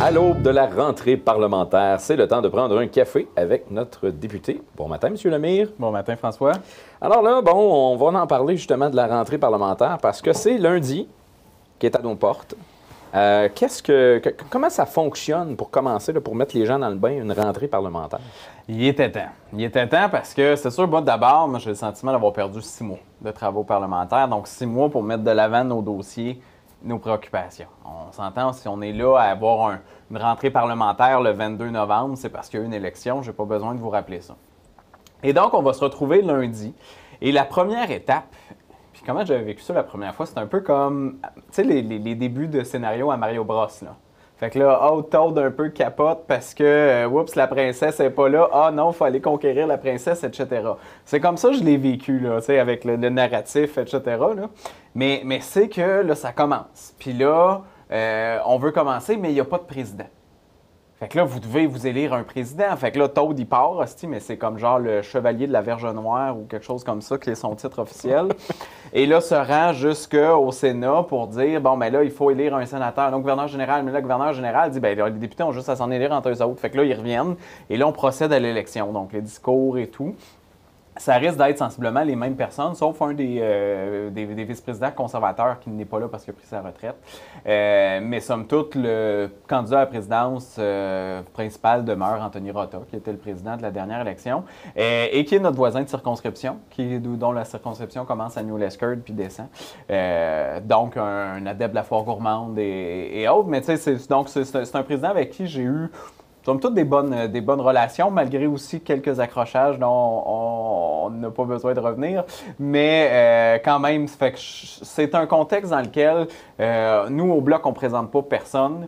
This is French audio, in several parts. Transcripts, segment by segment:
À l'aube de la rentrée parlementaire, c'est le temps de prendre un café avec notre député. Bon matin, M. Lemire. Bon matin, François. Alors là, bon, on va en parler justement de la rentrée parlementaire parce que c'est lundi qui est à nos portes. Comment ça fonctionne pour commencer, là, pour mettre les gens dans le bain, une rentrée parlementaire? Il était temps. Il était temps parce que c'est sûr, moi, d'abord, j'ai le sentiment d'avoir perdu 6 mois de travaux parlementaires. Donc, 6 mois pour mettre de l'avant nos dossiers, nos préoccupations. On s'entend, si on est là à avoir une rentrée parlementaire le 22 novembre, c'est parce qu'il y a eu une élection. Je n'ai pas besoin de vous rappeler ça. Et donc, on va se retrouver lundi. Et la première étape, puis comment j'avais vécu ça la première fois, c'est un peu comme, tu sais, les débuts de scénario à Mario Bros, là. Fait que là, Toad un peu capote parce que, oups, la princesse n'est pas là. Ah non, il faut aller conquérir la princesse, etc. C'est comme ça que je l'ai vécu, là, tu sais, avec le narratif, etc. Là. Mais c'est que là, ça commence. Puis là, on veut commencer, mais il n'y a pas de président. Fait que là, vous devez vous élire un président. Fait que là, Toad, il part, hostie, mais c'est comme genre le chevalier de la Verge Noire ou quelque chose comme ça, qui est son titre officiel. Et là, se rend jusqu'au Sénat pour dire, bon, ben là, il faut élire un sénateur. Donc, gouverneur général, mais là, le gouverneur général dit, ben les députés ont juste à s'en élire entre eux autres. Fait que là, ils reviennent. Et là, on procède à l'élection. Donc, les discours et tout. Ça risque d'être sensiblement les mêmes personnes, sauf un des vice-présidents conservateurs qui n'est pas là parce qu'il a pris sa retraite. Mais somme toute, le candidat à la présidence principal demeure Anthony Rota, qui était le président de la dernière élection, et qui est notre voisin de circonscription, dont la circonscription commence à New Lescard puis descend. Donc, un adepte de la foire gourmande et autres. Mais tu sais, c'est un président avec qui j'ai eu somme toute des bonnes relations, malgré aussi quelques accrochages dont on n'a pas besoin de revenir. Mais quand même, fait que c'est un contexte dans lequel nous, au Bloc, on ne présente pas personne,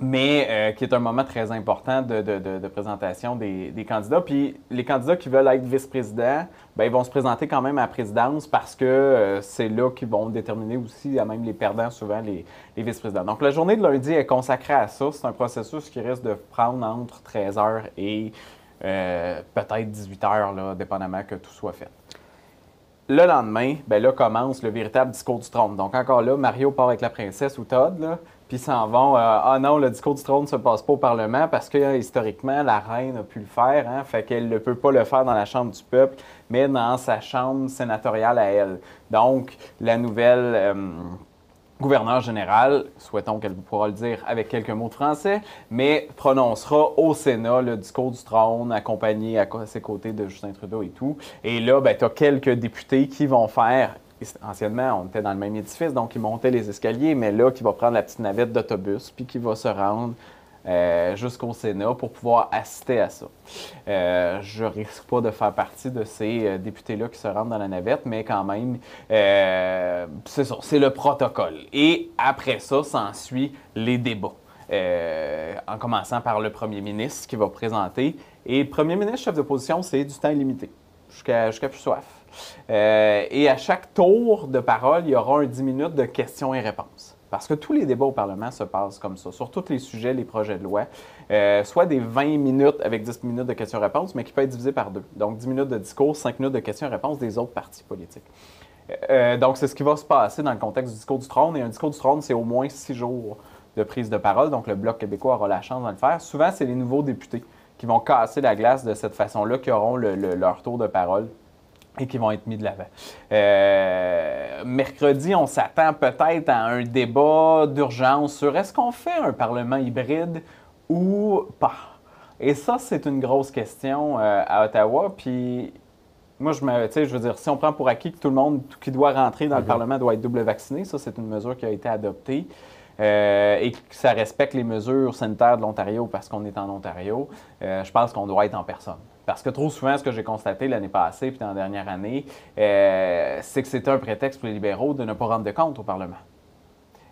mais qui est un moment très important de présentation des candidats. Puis les candidats qui veulent être vice-présidents, ben, ils vont se présenter quand même à la présidence parce que c'est là qu'ils vont déterminer aussi, à même les perdants, souvent les vice-présidents. Donc la journée de lundi est consacrée à ça. C'est un processus qui risque de prendre entre 13 heures et peut-être 18 heures, là, dépendamment que tout soit fait. Le lendemain, ben là commence le véritable discours du trône. Donc encore là, Mario part avec la princesse ou Todd, là, puis ils s'en vont. Ah non, le discours du trône ne se passe pas au Parlement parce que historiquement, la reine a pu le faire, hein, fait qu'elle ne peut pas le faire dans la Chambre du peuple, mais dans sa chambre sénatoriale à elle. Donc, la nouvelle gouverneure générale, souhaitons qu'elle pourra le dire avec quelques mots de français, mais prononcera au Sénat le discours du trône, accompagné à ses côtés de Justin Trudeau et tout. Et là, ben, tu as quelques députés qui vont faire, anciennement, on était dans le même édifice, donc ils montaient les escaliers, mais là, qui va prendre la petite navette d'autobus, puis qui va se rendre jusqu'au Sénat pour pouvoir assister à ça. Je ne risque pas de faire partie de ces députés-là qui se rendent dans la navette, mais quand même, c'est ça, c'est le protocole. Et après ça, s'ensuit les débats. En commençant par le premier ministre qui va présenter. Et le premier ministre, chef d'opposition, c'est du temps illimité, jusqu'à plus soif. Et à chaque tour de parole, il y aura un 10 minutes de questions et réponses. Parce que tous les débats au Parlement se passent comme ça, sur tous les sujets, les projets de loi, soit des 20 minutes avec 10 minutes de questions-réponses, mais qui peut être divisé par deux. Donc 10 minutes de discours, 5 minutes de questions-réponses des autres partis politiques. Donc c'est ce qui va se passer dans le contexte du discours du trône. Et un discours du trône, c'est au moins 6 jours de prise de parole, donc le Bloc québécois aura la chance de le faire. Souvent, c'est les nouveaux députés qui vont casser la glace de cette façon-là, qui auront leur tour de parole et qui vont être mis de l'avant. Mercredi, on s'attend peut-être à un débat d'urgence sur est-ce qu'on fait un Parlement hybride ou pas? Et ça, c'est une grosse question à Ottawa. Puis moi, je veux dire, si on prend pour acquis que tout le monde qui doit rentrer dans le Parlement doit être double vacciné, ça, c'est une mesure qui a été adoptée. Et que ça respecte les mesures sanitaires de l'Ontario parce qu'on est en Ontario, je pense qu'on doit être en personne. Parce que trop souvent, ce que j'ai constaté l'année passée puis dans la dernière année, c'est que c'était un prétexte pour les libéraux de ne pas rendre de compte au Parlement.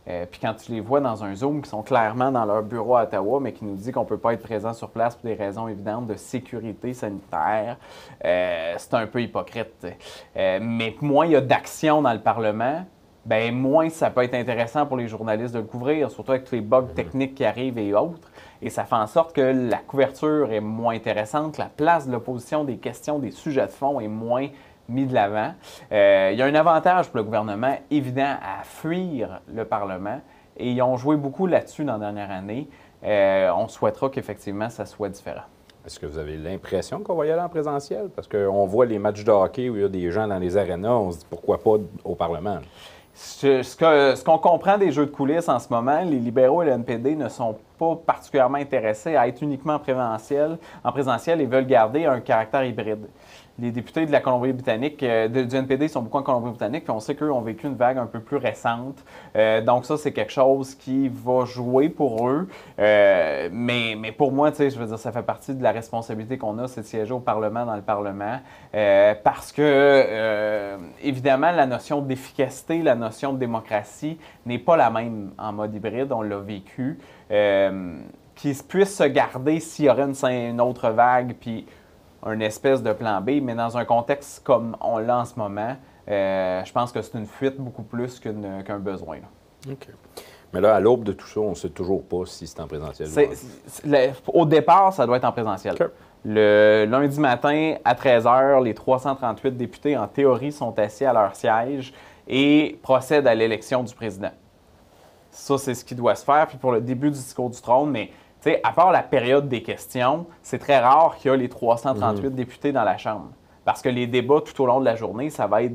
Puis quand tu les vois dans un Zoom qui sont clairement dans leur bureau à Ottawa, mais qui nous dit qu'on ne peut pas être présent sur place pour des raisons évidentes de sécurité sanitaire, c'est un peu hypocrite. Mais moins il y a d'action dans le Parlement, bien, moins ça peut être intéressant pour les journalistes de le couvrir, surtout avec tous les bugs techniques qui arrivent et autres. Et ça fait en sorte que la couverture est moins intéressante, la place de l'opposition, des questions, des sujets de fond est moins mis de l'avant. Il y a un avantage pour le gouvernement évident à fuir le Parlement et ils ont joué beaucoup là-dessus dans la dernière année. on souhaitera qu'effectivement, ça soit différent. Est-ce que vous avez l'impression qu'on va y aller en présentiel? Parce qu'on voit les matchs de hockey où il y a des gens dans les arénas, on se dit pourquoi pas au Parlement? Ce qu'on comprend des jeux de coulisses en ce moment, les libéraux et le NPD ne sont pas particulièrement intéressés à être uniquement en présentiel et veulent garder un caractère hybride. Les députés de la Colombie-Britannique, du NPD, sont beaucoup en Colombie-Britannique, puis on sait qu'eux ont vécu une vague un peu plus récente. Donc ça, c'est quelque chose qui va jouer pour eux. Mais pour moi, tu sais, je veux dire, ça fait partie de la responsabilité qu'on a, c'est de siéger au Parlement, dans le Parlement, parce que, évidemment, la notion d'efficacité, la notion de démocratie n'est pas la même en mode hybride, on l'a vécu. Qu'ils puissent se garder s'il y aurait une autre vague, puis une espèce de plan B, mais dans un contexte comme on l'a en ce moment, je pense que c'est une fuite beaucoup plus qu'un besoin. Là. OK. Mais là, à l'aube de tout ça, on ne sait toujours pas si c'est en présentiel. Au départ, ça doit être en présentiel. Okay. Le lundi matin, à 13h, les 338 députés, en théorie, sont assis à leur siège et procèdent à l'élection du président. Ça, c'est ce qui doit se faire. Puis pour le début du discours du trône, mais à part la période des questions, c'est très rare qu'il y ait les 338 députés dans la Chambre. Parce que les débats tout au long de la journée, ça va être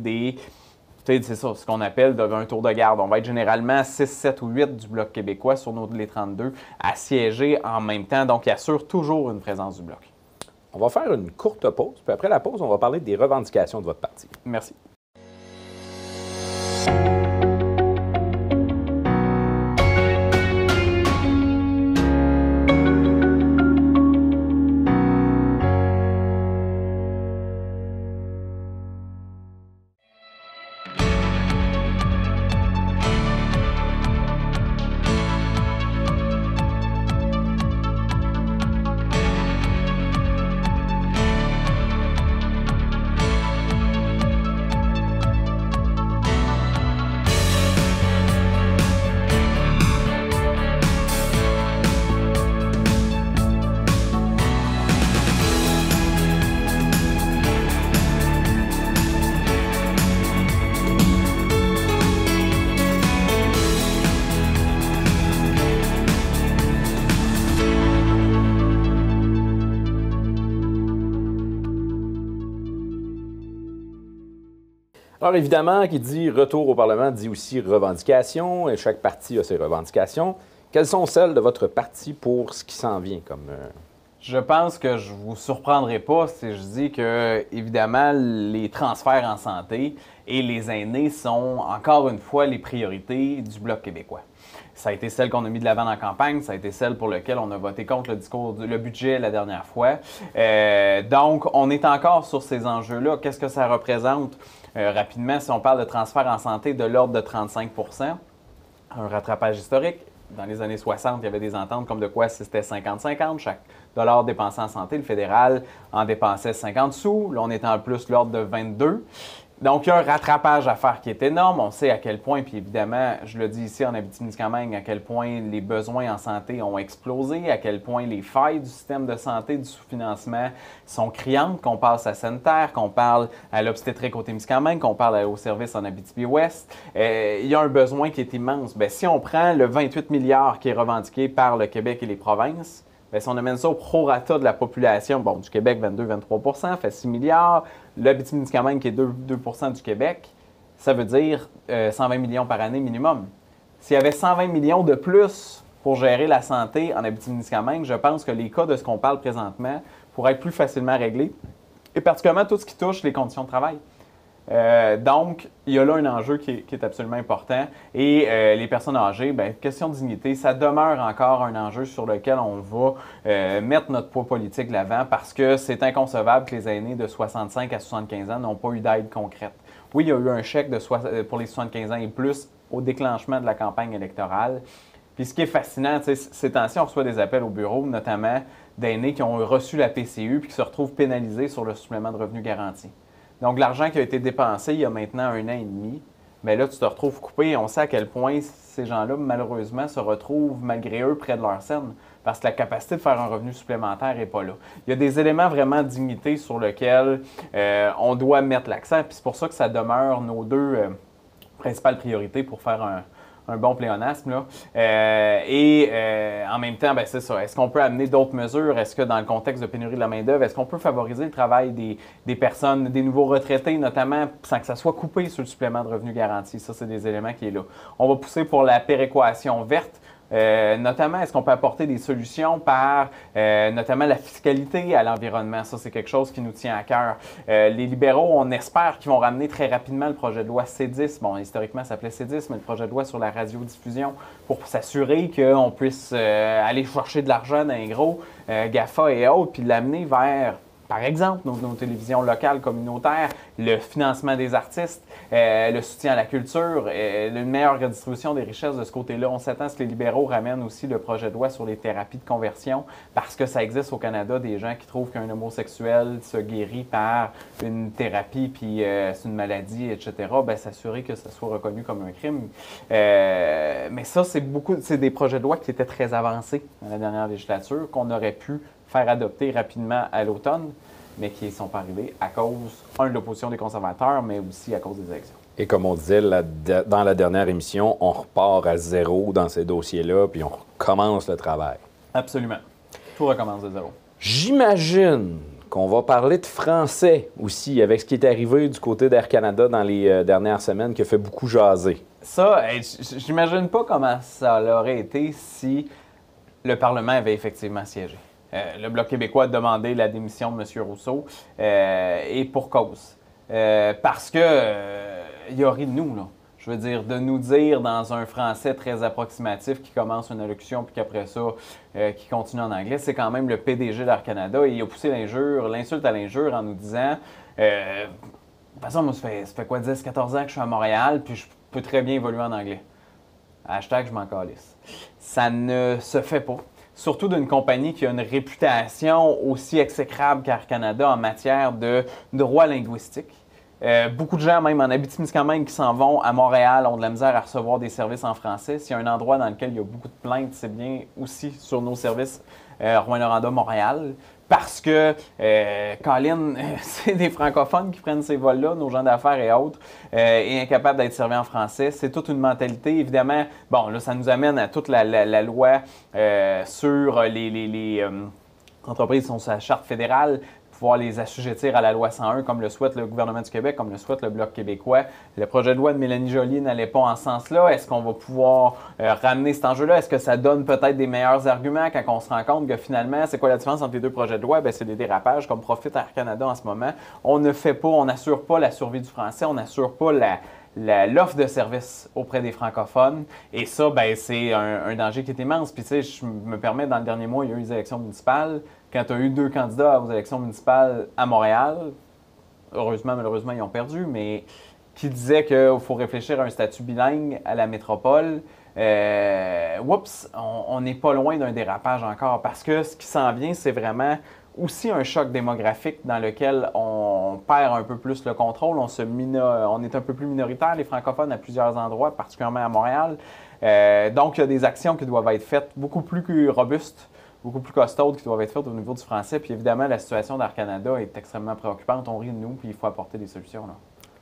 c'est ça, ce qu'on appelle un tour de garde. On va être généralement 6, 7 ou 8 du Bloc québécois sur les 32 à siéger en même temps. Donc, il assure toujours une présence du Bloc. On va faire une courte pause. Puis après la pause, on va parler des revendications de votre parti. Merci. Alors évidemment, qui dit retour au Parlement dit aussi revendications, et chaque parti a ses revendications. Quelles sont celles de votre parti pour ce qui s'en vient comme... Je pense que je ne vous surprendrai pas si je dis que, évidemment, les transferts en santé et les aînés sont, encore une fois, les priorités du Bloc québécois. Ça a été celle qu'on a mis de l'avant dans la campagne, ça a été celle pour laquelle on a voté contre le budget la dernière fois. Donc, on est encore sur ces enjeux-là. Qu'est-ce que ça représente? Rapidement, si on parle de transfert en santé de l'ordre de 35 %, un rattrapage historique. Dans les années 60, il y avait des ententes comme de quoi si c'était 50-50, chaque dollar dépensé en santé, le fédéral en dépensait 50 sous. Là, on est en plus l'ordre de 22. Donc, il y a un rattrapage à faire qui est énorme. On sait à quel point, puis évidemment, je le dis ici en Abitibi-Témiscamingue, à quel point les besoins en santé ont explosé, à quel point les failles du système de santé, du sous-financement sont criantes, qu'on passe à sanitaire, qu'on parle à l'obstétrique au Témiscamingue, qu'on parle au service en Abitibi-Ouest. Il y a un besoin qui est immense. Bien, si on prend le 28 milliards qui est revendiqué par le Québec et les provinces, bien, si on amène ça au prorata de la population, bon, du Québec, 22-23 fait 6 milliards. L'Abitibi-Témiscamingue, qui est 2 du Québec, ça veut dire 120 millions par année minimum. S'il y avait 120 millions de plus pour gérer la santé en Abitibi-Témiscamingue, je pense que les cas de ce qu'on parle présentement pourraient être plus facilement réglés, et particulièrement tout ce qui touche les conditions de travail. Donc, il y a là un enjeu qui est absolument important. Et les personnes âgées, bien, question de dignité, ça demeure encore un enjeu sur lequel on va mettre notre poids politique de l'avant parce que c'est inconcevable que les aînés de 65 à 75 ans n'ont pas eu d'aide concrète. Oui, il y a eu un chèque pour les 75 ans et plus au déclenchement de la campagne électorale. Puis ce qui est fascinant, ces temps-ci, on reçoit des appels au bureau, notamment d'aînés qui ont reçu la PCU puis qui se retrouvent pénalisés sur le supplément de revenu garanti. Donc, l'argent qui a été dépensé il y a maintenant 1 an et demi, bien là, tu te retrouves coupé. On sait à quel point ces gens-là, malheureusement, se retrouvent, malgré eux, près de leur scène, parce que la capacité de faire un revenu supplémentaire n'est pas là. Il y a des éléments vraiment de dignité sur lesquels on doit mettre l'accent, puis c'est pour ça que ça demeure nos deux principales priorités pour faire un bon pléonasme. Là. En même temps, ben, c'est ça. Est-ce qu'on peut amener d'autres mesures? Est-ce que dans le contexte de pénurie de la main-d'œuvre, est-ce qu'on peut favoriser le travail des personnes, des nouveaux retraités, notamment, sans que ça soit coupé sur le supplément de revenu garanti? Ça, c'est des éléments qui sont là. On va pousser pour la péréquation verte. Notamment, est-ce qu'on peut apporter des solutions par notamment la fiscalité à l'environnement? Ça, c'est quelque chose qui nous tient à cœur. Les libéraux, on espère qu'ils vont ramener très rapidement le projet de loi C10. Bon, historiquement, ça s'appelait C10, mais le projet de loi sur la radiodiffusion pour s'assurer qu'on puisse aller chercher de l'argent dans les gros GAFA et autres, puis l'amener vers, par exemple, nos télévisions locales communautaires, le financement des artistes, le soutien à la culture, une meilleure redistribution des richesses de ce côté-là. On s'attend à ce que les libéraux ramènent aussi le projet de loi sur les thérapies de conversion parce que ça existe au Canada des gens qui trouvent qu'un homosexuel se guérit par une thérapie puis c'est une maladie, etc. Bien, s'assurer que ça soit reconnu comme un crime. Mais ça, c'est des projets de loi qui étaient très avancés dans la dernière législature qu'on aurait pu faire adopter rapidement à l'automne, mais qui ne sont pas arrivés à cause, de l'opposition des conservateurs, mais aussi à cause des élections. Et comme on disait dans la dernière émission, on repart à zéro dans ces dossiers-là, puis on recommence le travail. Absolument. Tout recommence de zéro. J'imagine qu'on va parler de français aussi, avec ce qui est arrivé du côté d'Air Canada dans les dernières semaines, qui a fait beaucoup jaser. Ça, j'imagine pas comment ça aurait été si le Parlement avait effectivement siégé. Le Bloc québécois a demandé la démission de M. Rousseau, et pour cause. Parce que il y a ri de nous, là. Je veux dire, de nous dire dans un français très approximatif qui commence une allocution puis qu'après ça, qui continue en anglais, c'est quand même le PDG d'Air Canada et il a poussé l'insulte à l'injure en nous disant de toute façon, moi, ça fait quoi, 10-14 ans que je suis à Montréal puis je peux très bien évoluer en anglais. Hashtag, je m'en calisse. Ça ne se fait pas. Surtout d'une compagnie qui a une réputation aussi exécrable qu'Air Canada en matière de droit linguistique. Beaucoup de gens, même en Abitibi-Témiscamingue, qui s'en vont à Montréal, ont de la misère à recevoir des services en français. S'il y a un endroit dans lequel il y a beaucoup de plaintes, c'est bien aussi sur nos services Rouyn-Noranda-Montréal. Parce que, Colin, c'est des francophones qui prennent ces vols-là, nos gens d'affaires et autres, et incapables d'être servis en français. C'est toute une mentalité. Évidemment, bon, là, ça nous amène à toute la loi sur les entreprises qui sont sur la charte fédérale, pouvoir les assujettir à la loi 101 comme le souhaite le gouvernement du Québec, comme le souhaite le Bloc québécois. Le projet de loi de Mélanie Joly n'allait pas en ce sens-là. Est-ce qu'on va pouvoir ramener cet enjeu-là? Est-ce que ça donne peut-être des meilleurs arguments quand on se rend compte que finalement, c'est quoi la différence entre les deux projets de loi? Bien, c'est des dérapages comme profite Air Canada en ce moment. On ne fait pas, on n'assure pas la survie du français, on n'assure pas l'offre de service auprès des francophones. Et ça, ben, c'est un danger qui est immense. Puis, tu sais, je me permets, dans le dernier mois, il y a eu les élections municipales. Quand tu as eu 2 candidats aux élections municipales à Montréal, heureusement, malheureusement, ils ont perdu, mais qui disaient qu'il faut réfléchir à un statut bilingue à la métropole, on n'est pas loin d'un dérapage encore. Parce que ce qui s'en vient, c'est vraiment aussi un choc démographique dans lequel on perd un peu plus le contrôle. On est un peu plus minoritaire, les francophones, à plusieurs endroits, particulièrement à Montréal. Donc, il y a des actions qui doivent être faites beaucoup plus robustes, beaucoup plus costaudes qui doivent être faites au niveau du français. Puis évidemment, la situation d'Air Canada est extrêmement préoccupante. On rit de nous, puis il faut apporter des solutions, là.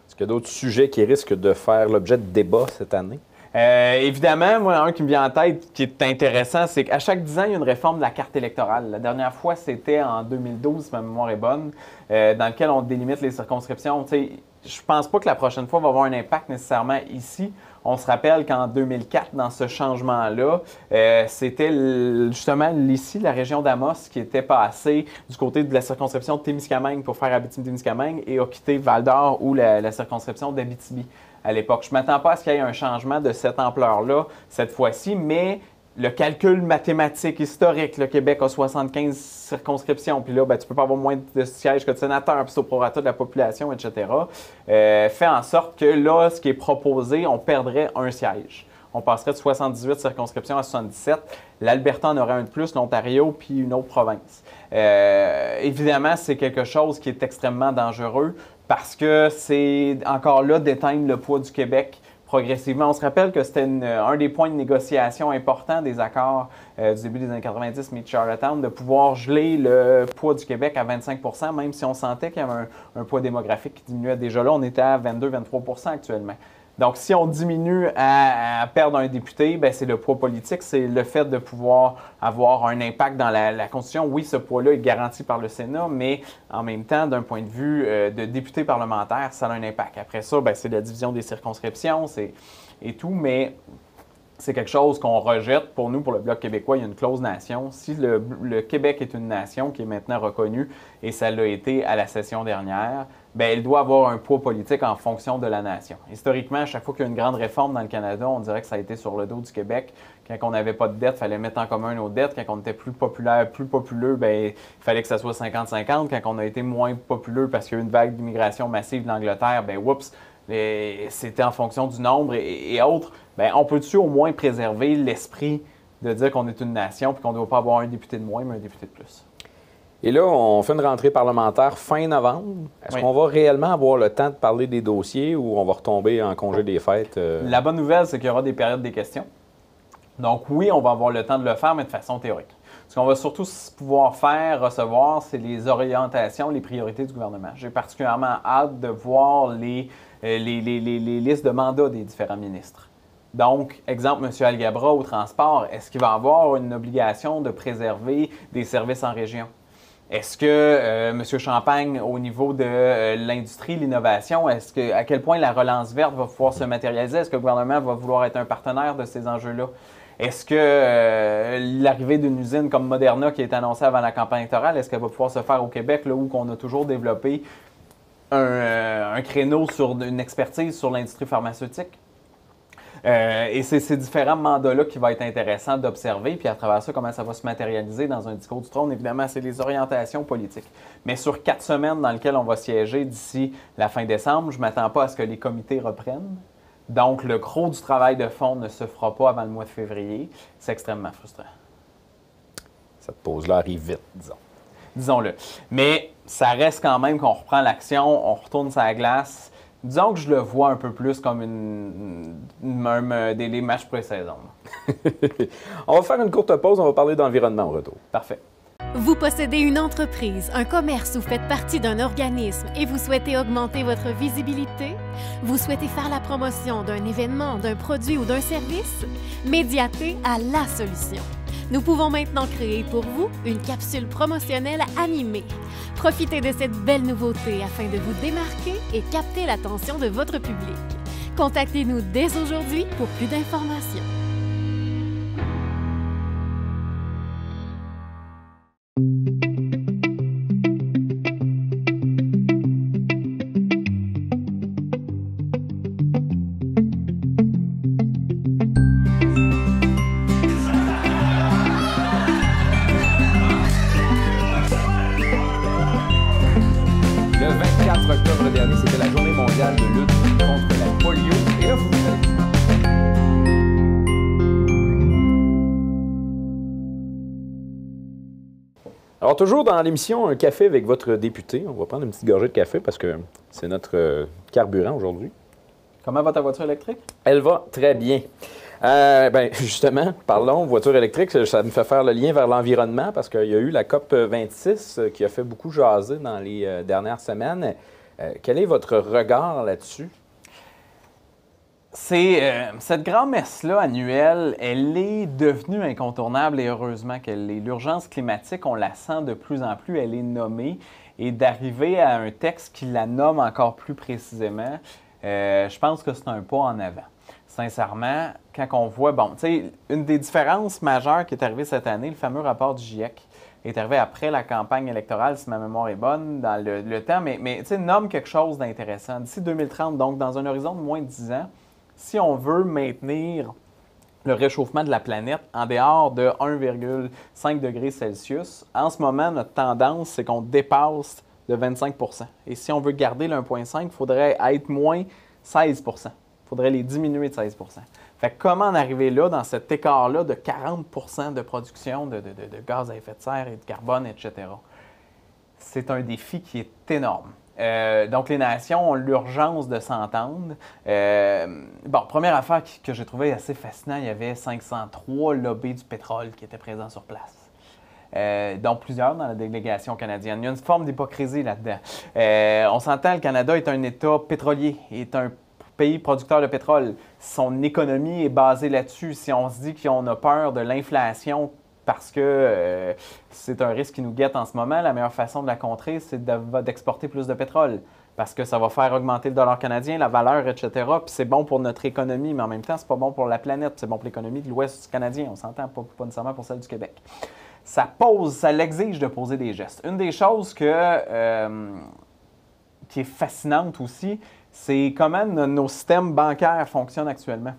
Est-ce qu'il y a d'autres sujets qui risquent de faire l'objet de débats cette année? Évidemment, moi, un qui me vient en tête, qui est intéressant, c'est qu'à chaque 10 ans, il y a une réforme de la carte électorale. La dernière fois, c'était en 2012, si ma mémoire est bonne, dans lequel on délimite les circonscriptions. Tu sais, je pense pas que la prochaine fois va avoir un impact nécessairement ici. On se rappelle qu'en 2004, dans ce changement-là, c'était justement ici, la région d'Amos, qui était passée du côté de la circonscription de Témiscamingue pour faire Abitibi-Témiscamingue et a quitté Val-d'Or ou la circonscription d'Abitibi à l'époque. Je ne m'attends pas à ce qu'il y ait un changement de cette ampleur-là cette fois-ci, mais le calcul mathématique historique, le Québec a 75 circonscriptions, puis là, ben, tu ne peux pas avoir moins de sièges que de sénateurs, puis c'est au prorata de la population, etc., fait en sorte que là, ce qui est proposé, on perdrait un siège. On passerait de 78 circonscriptions à 77. L'Alberta en aurait un de plus, l'Ontario, puis une autre province. Évidemment, c'est quelque chose qui est extrêmement dangereux parce que c'est encore là d'éteindre le poids du Québec progressivement. On se rappelle que c'était un des points de négociation importants des accords du début des années 90, Meet Charlottetown, de pouvoir geler le poids du Québec à 25 %, même si on sentait qu'il y avait un poids démographique qui diminuait. Déjà là, on était à 22-23 % actuellement. Donc, si on diminue à perdre un député, bien, c'est le poids politique, c'est le fait de pouvoir avoir un impact dans la Constitution. Oui, ce poids-là est garanti par le Sénat, mais en même temps, d'un point de vue de député parlementaire, ça a un impact. Après ça, bien, c'est la division des circonscriptions et tout, mais c'est quelque chose qu'on rejette. Pour nous, pour le Bloc québécois, il y a une clause nation. Si le Québec est une nation qui est maintenant reconnue, et ça l'a été à la session dernière, bien, elle doit avoir un poids politique en fonction de la nation. Historiquement, à chaque fois qu'il y a une grande réforme dans le Canada, on dirait que ça a été sur le dos du Québec. Quand on n'avait pas de dette, il fallait mettre en commun nos dettes. Quand on était plus populaire, plus populeux, bien, il fallait que ça soit 50-50. Quand on a été moins populeux parce qu'il y a eu une vague d'immigration massive de l'Angleterre, bien, oups, c'était en fonction du nombre et autres. Bien, on peut-tu au moins préserver l'esprit de dire qu'on est une nation et qu'on ne doit pas avoir un député de moins, mais un député de plus? Et là, on fait une rentrée parlementaire fin novembre. Est-ce qu'on va réellement avoir le temps de parler des dossiers ou on va retomber en congé des fêtes? La bonne nouvelle, c'est qu'il y aura des périodes des questions. Donc oui, on va avoir le temps de le faire, mais de façon théorique. Ce qu'on va surtout pouvoir recevoir, c'est les orientations, les priorités du gouvernement. J'ai particulièrement hâte de voir les listes de mandats des différents ministres. Donc, exemple, M. Alghabra au transport, est-ce qu'il va avoir une obligation de préserver des services en région? Est-ce que M. Champagne, au niveau de l'industrie, l'innovation, à quel point la relance verte va pouvoir se matérialiser? Est-ce que le gouvernement va vouloir être un partenaire de ces enjeux-là? Est-ce que l'arrivée d'une usine comme Moderna qui est annoncée avant la campagne électorale, est-ce qu'elle va pouvoir se faire au Québec, là où on a toujours développé un créneau sur une expertise sur l'industrie pharmaceutique? Et c'est ces différents mandats-là qui vont être intéressants d'observer, puis à travers ça, comment ça va se matérialiser dans un discours du trône. Évidemment, c'est les orientations politiques. Mais sur 4 semaines dans lesquelles on va siéger d'ici la fin décembre, je ne m'attends pas à ce que les comités reprennent. Donc, le gros du travail de fond ne se fera pas avant le mois de février. C'est extrêmement frustrant. Cette pause-là arrive vite, disons. Disons-le. Mais ça reste quand même qu'on reprend l'action, on retourne sur la glace. Disons que je le vois un peu plus comme des matchs pré-saison. On va faire une courte pause, on va parler d'environnement au retour. Parfait. Vous possédez une entreprise, un commerce ou faites partie d'un organisme et vous souhaitez augmenter votre visibilité? Vous souhaitez faire la promotion d'un événement, d'un produit ou d'un service? Médiaté a la solution. Nous pouvons maintenant créer pour vous une capsule promotionnelle animée. Profitez de cette belle nouveauté afin de vous démarquer et capter l'attention de votre public. Contactez-nous dès aujourd'hui pour plus d'informations. Octobre dernier, c'était la journée mondiale de lutte contre la polio. Et là, vous Alors, toujours dans l'émission Un café avec votre député. On va prendre une petite gorgée de café parce que c'est notre carburant aujourd'hui. Comment va ta voiture électrique? Elle va très bien. Justement, parlons voiture électrique, ça me fait faire le lien vers l'environnement parce qu'il y a eu la COP 26 qui a fait beaucoup jaser dans les dernières semaines. Quel est votre regard là-dessus? Cette grand-messe-là annuelle, elle est devenue incontournable et heureusement qu'elle l'est. L'urgence climatique, on la sent de plus en plus, elle est nommée. Et d'arriver à un texte qui la nomme encore plus précisément, je pense que c'est un pas en avant. Sincèrement, quand on voit, une des différences majeures qui est arrivée cette année, le fameux rapport du GIEC, est arrivé après la campagne électorale, si ma mémoire est bonne, dans le temps, mais nomme quelque chose d'intéressant. D'ici 2030, donc dans un horizon de moins de 10 ans, si on veut maintenir le réchauffement de la planète en dehors de 1,5 degrés Celsius, en ce moment, notre tendance, c'est qu'on dépasse de 25 %. Et si on veut garder le 1,5, il faudrait être moins 16 %. Il faudrait les diminuer de 16 %. Fait que comment en arriver là, dans cet écart-là de 40 % de production de gaz à effet de serre et de carbone, etc.? C'est un défi qui est énorme. Donc, les nations ont l'urgence de s'entendre. Première affaire que j'ai trouvée assez fascinante, il y avait 503 lobbies du pétrole qui étaient présents sur place. Dont plusieurs dans la délégation canadienne. Il y a une forme d'hypocrisie là-dedans. On s'entend, le Canada est un État pétrolier, est un pays producteur de pétrole, son économie est basée là-dessus. Si on se dit qu'on a peur de l'inflation parce que c'est un risque qui nous guette en ce moment, la meilleure façon de la contrer, c'est d'exporter plus de pétrole. Parce que ça va faire augmenter le dollar canadien, la valeur, etc. Puis c'est bon pour notre économie, mais en même temps, c'est pas bon pour la planète. C'est bon pour l'économie de l'Ouest canadien, on s'entend, pas nécessairement pour celle du Québec. Ça l'exige de poser des gestes. Une des choses qui est fascinante aussi, c'est comment nos systèmes bancaires fonctionnent actuellement.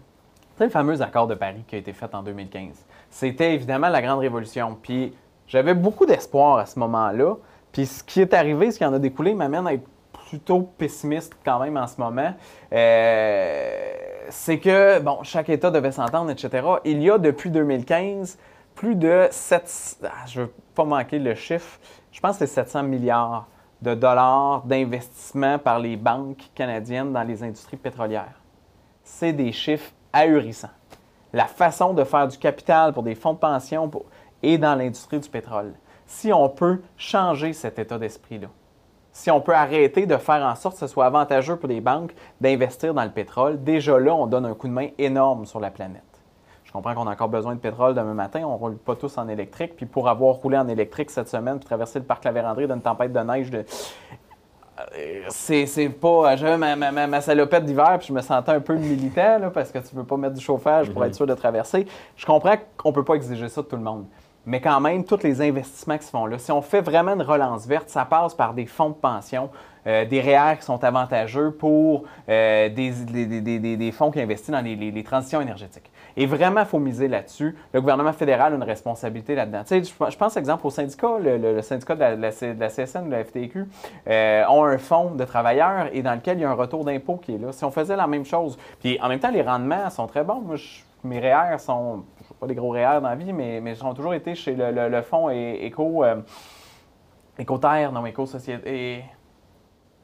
C'est le fameux accord de Paris qui a été fait en 2015. C'était évidemment la grande révolution. Puis j'avais beaucoup d'espoir à ce moment-là. Puis ce qui est arrivé, ce qui en a découlé, m'amène à être plutôt pessimiste quand même en ce moment. C'est que, bon, chaque État devait s'entendre, etc. Il y a depuis 2015 plus de 700, je ne veux pas manquer le chiffre, je pense que c'est 700 milliards de dollars d'investissement par les banques canadiennes dans les industries pétrolières. C'est des chiffres ahurissants. La façon de faire du capital pour des fonds de pension est dans l'industrie du pétrole. Si on peut changer cet état d'esprit-là, si on peut arrêter de faire en sorte que ce soit avantageux pour les banques d'investir dans le pétrole, déjà là, on donne un coup de main énorme sur la planète. Je comprends qu'on a encore besoin de pétrole demain matin, on ne roule pas tous en électrique, puis pour avoir roulé en électrique cette semaine, puis traverser le parc La Vérandrie d'une tempête de neige, c'est pas... J'avais ma salopette d'hiver, puis je me sentais un peu militant, là, parce que tu ne veux pas mettre du chauffage pour être sûr de traverser. Je comprends qu'on ne peut pas exiger ça de tout le monde. Mais quand même, tous les investissements qui se font là, si on fait vraiment une relance verte, ça passe par des fonds de pension, des REER qui sont avantageux pour des fonds qui investissent dans les transitions énergétiques. Et vraiment, il faut miser là-dessus. Le gouvernement fédéral a une responsabilité là-dedans. Tu sais, je pense, exemple, au syndicat, le syndicat de la CSN, de la FTQ, ont un fonds de travailleurs et dans lequel il y a un retour d'impôt qui est là. Si on faisait la même chose, puis en même temps, les rendements sont très bons. Moi, mes REER sont... pas des gros REER dans la vie, mais ils ont toujours été chez le fonds Éco-Terre, non, Éco-Société,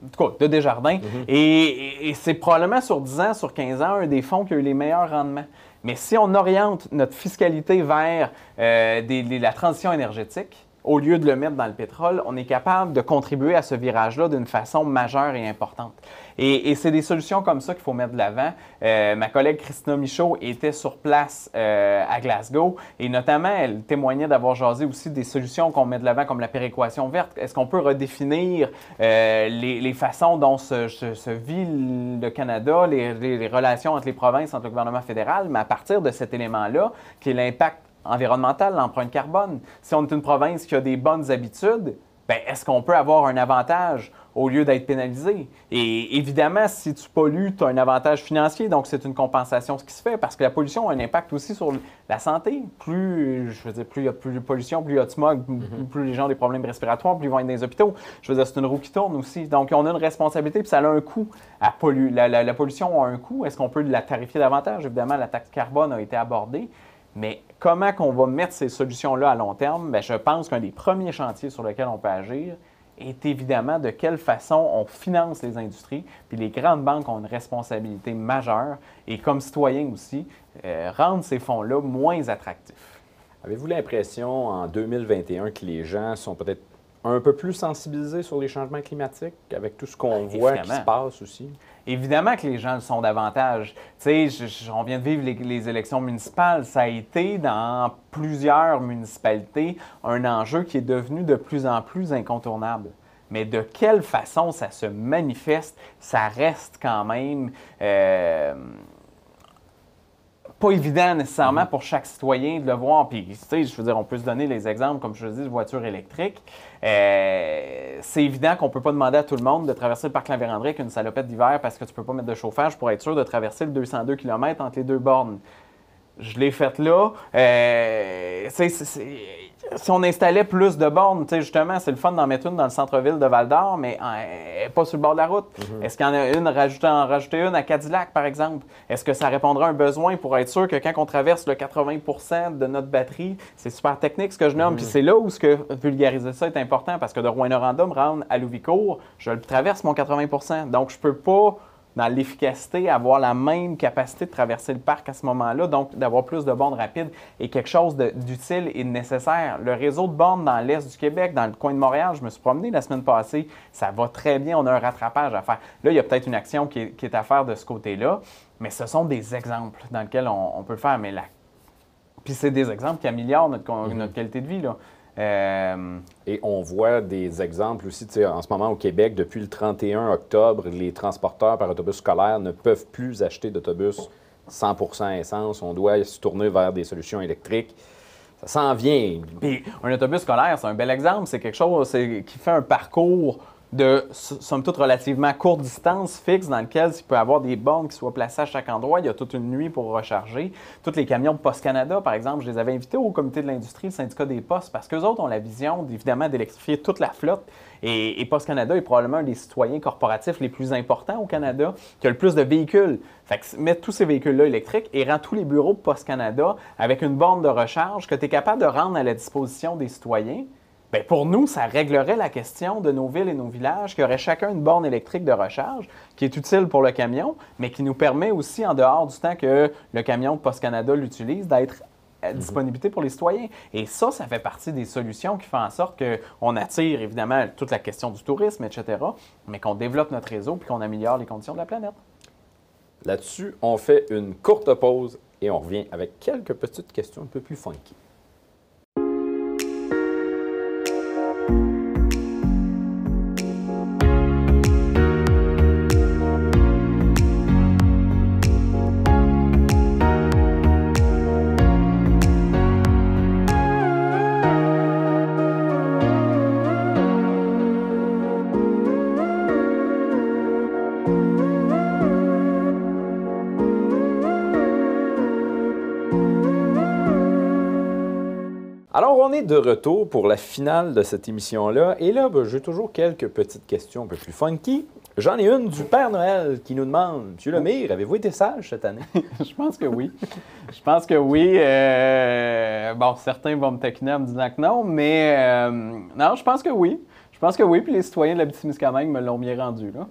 en tout cas, de Desjardins. Et c'est probablement sur 10 ans, sur 15 ans, un des fonds qui a eu les meilleurs rendements. Mais si on oriente notre fiscalité vers la transition énergétique, au lieu de le mettre dans le pétrole, on est capable de contribuer à ce virage-là d'une façon majeure et importante. Et c'est des solutions comme ça qu'il faut mettre de l'avant. Ma collègue Christina Michaud était sur place à Glasgow et notamment, elle témoignait d'avoir jasé aussi des solutions qu'on met de l'avant comme la péréquation verte. Est-ce qu'on peut redéfinir les façons dont se vit le Canada, les relations entre les provinces, entre le gouvernement fédéral, mais à partir de cet élément-là, qui est l'impact environnemental, l'empreinte carbone. Si on est une province qui a des bonnes habitudes, bien, est-ce qu'on peut avoir un avantage au lieu d'être pénalisé? Et évidemment, si tu pollues, tu as un avantage financier, donc c'est une compensation ce qui se fait, parce que la pollution a un impact aussi sur la santé. Plus il y a plus de pollution, plus il y a de smog, plus les gens ont des problèmes respiratoires, plus ils vont être dans les hôpitaux. Je veux dire, c'est une roue qui tourne aussi. Donc, on a une responsabilité, puis ça a un coût à polluer. La pollution a un coût. Est-ce qu'on peut la tarifier davantage? Évidemment, la taxe carbone a été abordée. Mais comment qu'on va mettre ces solutions-là à long terme? Bien, je pense qu'un des premiers chantiers sur lesquels on peut agir est évidemment de quelle façon on finance les industries. Puis les grandes banques ont une responsabilité majeure et comme citoyens aussi, rendre ces fonds-là moins attractifs. Avez-vous l'impression en 2021 que les gens sont peut-être un peu plus sensibilisés sur les changements climatiques avec tout ce qu'on voit qui se passe aussi? Évidemment que les gens le sont davantage. Tu sais, on vient de vivre les élections municipales. Ça a été, dans plusieurs municipalités, un enjeu qui est devenu de plus en plus incontournable. Mais de quelle façon ça se manifeste, ça reste quand même pas évident nécessairement pour chaque citoyen de le voir. Puis, tu sais, je veux dire, on peut se donner les exemples, comme je le dis, de voitures électriques. C'est évident qu'on ne peut pas demander à tout le monde de traverser le parc La Vérandrie avec une salopette d'hiver parce que tu ne peux pas mettre de chauffage pour être sûr de traverser le 202 km entre les deux bornes. Je l'ai fait là. Si on installait plus de bornes, justement, c'est le fun d'en mettre une dans le centre-ville de Val-d'Or, mais pas sur le bord de la route. Est-ce qu'il y en a une, rajouter une à Cadillac, par exemple? Est-ce que ça répondra à un besoin pour être sûr que quand on traverse le 80% de notre batterie, c'est super technique ce que je nomme. Puis c'est là où vulgariser ça est important, parce que de Rouyn-Noranda me rendre à Louvicourt, je le traverse mon 80%. Donc, je peux pas dans l'efficacité, avoir la même capacité de traverser le parc à ce moment-là, donc d'avoir plus de bornes rapides est quelque chose d'utile et de nécessaire. Le réseau de bornes dans l'est du Québec, dans le coin de Montréal, je me suis promené la semaine passée, ça va très bien, on a un rattrapage à faire. Là, il y a peut-être une action qui est à faire de ce côté-là, mais ce sont des exemples dans lesquels on peut le faire. Mais puis c'est des exemples qui améliorent notre qualité de vie, là. Et on voit des exemples aussi, en ce moment au Québec, depuis le 31 octobre, les transporteurs par autobus scolaire ne peuvent plus acheter d'autobus 100% essence. On doit se tourner vers des solutions électriques. Ça s'en vient. Puis un autobus scolaire, c'est un bel exemple. C'est quelque chose qui fait un parcours de, somme toute, relativement courte distance fixe dans lequel il peut avoir des bornes qui soient placées à chaque endroit. Il y a toute une nuit pour recharger. Tous les camions de Poste Canada, par exemple, je les avais invités au comité de l'industrie, le syndicat des postes, parce qu'eux autres ont la vision, évidemment, d'électrifier toute la flotte. Et Poste Canada est probablement un des citoyens corporatifs les plus importants au Canada, qui a le plus de véhicules. Fait que mettre tous ces véhicules-là électriques et rend tous les bureaux de Poste Canada avec une borne de recharge que tu es capable de rendre à la disposition des citoyens. Bien, pour nous, ça réglerait la question de nos villes et nos villages, qui auraient chacun une borne électrique de recharge qui est utile pour le camion, mais qui nous permet aussi, en dehors du temps que le camion de Poste Canada l'utilise, d'être à disponibilité pour les citoyens. Et ça fait partie des solutions qui font en sorte qu'on attire, évidemment, toute la question du tourisme, etc., mais qu'on développe notre réseau et qu'on améliore les conditions de la planète. Là-dessus, on fait une courte pause et on revient avec quelques petites questions un peu plus funky. Alors, on est de retour pour la finale de cette émission-là. Et là, j'ai toujours quelques petites questions un peu plus funky. J'en ai une du Père Noël qui nous demande, Monsieur Lemire, avez-vous été sage cette année? Je pense que oui. Je pense que oui. Bon, certains vont me taquiner en me disant que non, mais non, je pense que oui. Je pense que oui, puis les citoyens de l'Abitibi-Témiscamingue me l'ont bien rendu, là.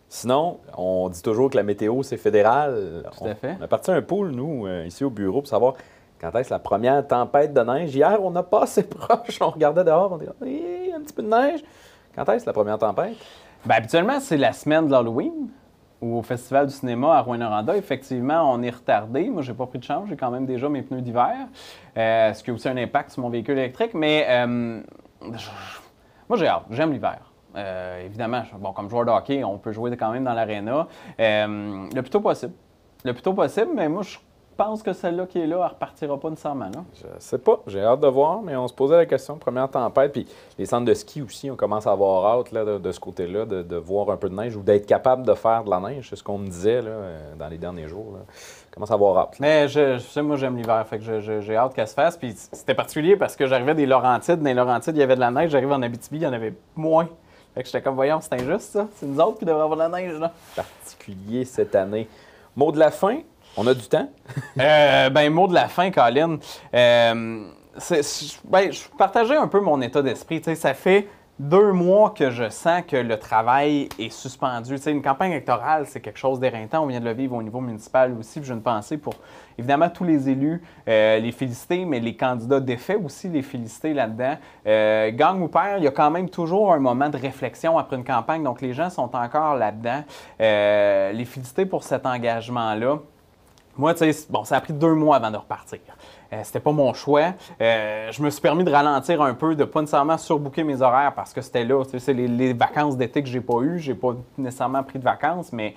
Sinon, on dit toujours que la météo, c'est fédéral. Tout à fait. On a parti un pool, nous, ici au bureau, pour savoir quand est-ce la première tempête de neige. Hier, on n'a pas assez proche. On regardait dehors, on dit un petit peu de neige. Quand est-ce la première tempête? Bien, habituellement, c'est la semaine de l'Halloween ou au Festival du cinéma à Rouyn-Noranda. Effectivement, on est retardé. Moi, j'ai pas pris de chance. J'ai quand même déjà mes pneus d'hiver, ce qui a aussi un impact sur mon véhicule électrique. Mais moi, j'ai hâte. J'aime l'hiver. Évidemment, bon, comme joueur de hockey, on peut jouer quand même dans l'aréna. Le plus tôt possible. Le plus tôt possible, mais moi, je pense que celle-là qui est là, elle ne repartira pas nécessairement. Là. Je sais pas. J'ai hâte de voir, mais on se posait la question, première tempête. Puis les centres de ski aussi, on commence à avoir hâte là, de ce côté-là, de voir un peu de neige ou d'être capable de faire de la neige. C'est ce qu'on me disait là, dans les derniers jours. Là. On commence à avoir hâte. Là. Mais je sais, moi, j'aime l'hiver. Fait que j'ai hâte qu'elle se fasse. Puis c'était particulier parce que j'arrivais des Laurentides. Dans les Laurentides, il y avait de la neige. J'arrive en Abitibi, il y en avait moins. Fait que j'étais comme, voyons, c'est injuste, ça. C'est nous autres qui devraient avoir de la neige, là. Particulier cette année. Mot de la fin? On a du temps? Mot de la fin, Colin. Je partageais un peu mon état d'esprit. Tu sais, ça fait 2 mois que je sens que le travail est suspendu. Tu sais, une campagne électorale, c'est quelque chose d'éreintant. On vient de le vivre au niveau municipal aussi. Puis j'ai une pensée pour, évidemment, tous les élus, les féliciter, mais les candidats défaits aussi, les féliciter là-dedans. Gang ou perd, il y a quand même toujours un moment de réflexion après une campagne. Donc, les gens sont encore là-dedans. Les féliciter pour cet engagement-là. Moi, tu sais, bon, ça a pris 2 mois avant de repartir. C'était pas mon choix. Je me suis permis de ralentir un peu, de pas nécessairement surbooker mes horaires parce que c'était là. Tu sais, c'est les vacances d'été que j'ai pas eues. J'ai pas nécessairement pris de vacances, mais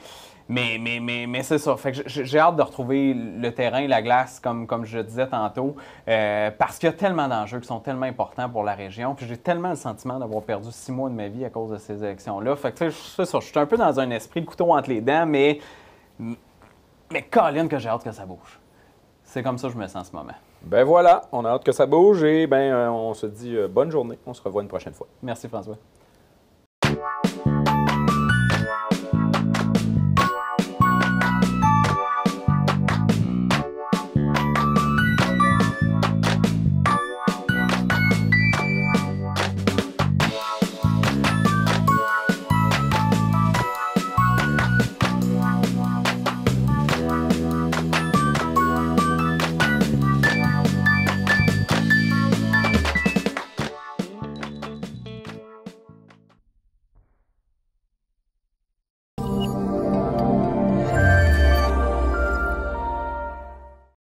c'est ça. Fait que j'ai hâte de retrouver le terrain, la glace, comme je disais tantôt, parce qu'il y a tellement d'enjeux qui sont tellement importants pour la région. Puis j'ai tellement le sentiment d'avoir perdu 6 mois de ma vie à cause de ces élections-là. Fait que tu sais, c'est ça. Je suis un peu dans un esprit de couteau entre les dents, mais Colin, que j'ai hâte que ça bouge. C'est comme ça que je me sens en ce moment. Ben voilà, on a hâte que ça bouge et on se dit bonne journée. On se revoit une prochaine fois. Merci François.